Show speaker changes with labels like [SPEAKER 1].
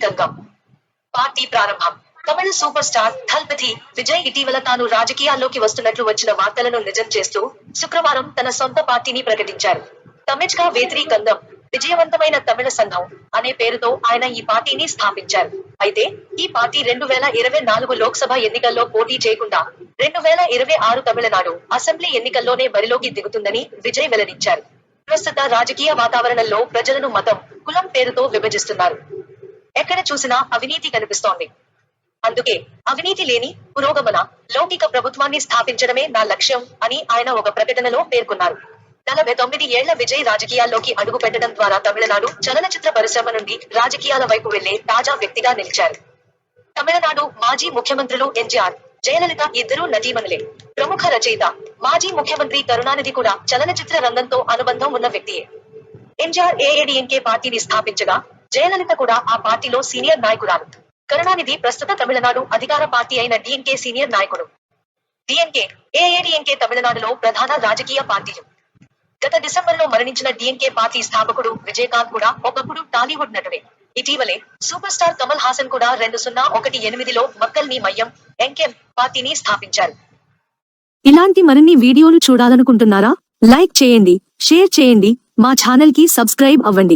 [SPEAKER 1] Gangam party ప్రారంభం. తమిళ super star థల్పతి Vijay ఇటీవల తాను రాజకీయాల్లోకి వస్తున్నట్లు వచ్చిన వార్తలను నిజం చేస్తూ శుక్రవారం తన సొంత పార్టీని ప్రకటించారు. తమిజ్గా వేత్రి గంగం విజయవంతమైన తమిళ సంఘం అనే పేరుతో ఆయన ఈ పార్టీని స్థాపించారు. అయితే ఈ పార్టీ 2024 లోక్సభ ఎన్నికల్లో పోటీ చేయకుండా 2026 తమిళనాడు అసెంబ్లీ ఎన్నికల్లోనే బరిలోకి దిగుతుందని విజయ్ వెల్లడించారు. ప్రస్తుత రాజకీయ వాతావరణంలో ప్రజలను మతం, కులం పేరుతో విభజిస్తున్నారు. ఎక్కడ చూసినా అవినీతి కనిపిస్తోంది. అందుకే అవినీతి లేని, పురోగమన, లౌకిక ప్రభుత్వాన్ని స్థాపించడమే నా లక్ష్యం అని ఆయన ఒక ప్రకటనలో పేర్కొన్నారు. 49 ఏళ్ల విజయ్ రాజకీయాల్లోకి అడుగు పెట్టడం ద్వారా తమిళనాడు చలనచిత్ర పరిశ్రమ నుండి రాజకీయాల వైపు వెళ్లే తాజా వ్యక్తిగా నిలిచారు. తమిళనాడు మాజీ ముఖ్యమంత్రులు ఎన్టీఆర్, జయలలిత ఇద్దరూ నటీమణులే. ప్రముఖ రచయిత, మాజీ ముఖ్యమంత్రి కరుణానిధి కూడా చలనచిత్ర రంగంతో అనుబంధం ఉన్న వ్యక్తియే. ఎన్టీఆర్ ఏఐడీఎంకే పార్టీని స్థాపించగా, జయలలిత కూడా ఆ పార్టీలో సీనియర్ నాయకురాలు. కరుణానిధి ప్రస్తుత తమిళనాడు అధికార పార్టీ అయిన డీఎంకే సీనియర్ నాయకుడు. డీఎంకే, ఏఐడీఎంకే తమిళనాడులో ప్రధాన రాజకీయ పార్టీలు. గత డిసెంబర్లో మరణించిన డీఎంకే పార్టీ స్థాపకుడు విజయకాంత్ కూడా ఒకప్పుడు టాలీవుడ్ నటుడే. ఇటీవలే సూపర్ స్టార్ కమల్ హాసన్ కూడా 2018లో మక్కల్ నీ మయ్యం ఎంకెం పార్టీని స్థాపించారు.
[SPEAKER 2] ఇలాంటి మరిన్ని వీడియోలు చూడాలనుకుంటున్నారా? లైక్ చేయండి, షేర్ చేయండి, మా ఛానల్ కి సబ్స్క్రైబ్ అవ్వండి.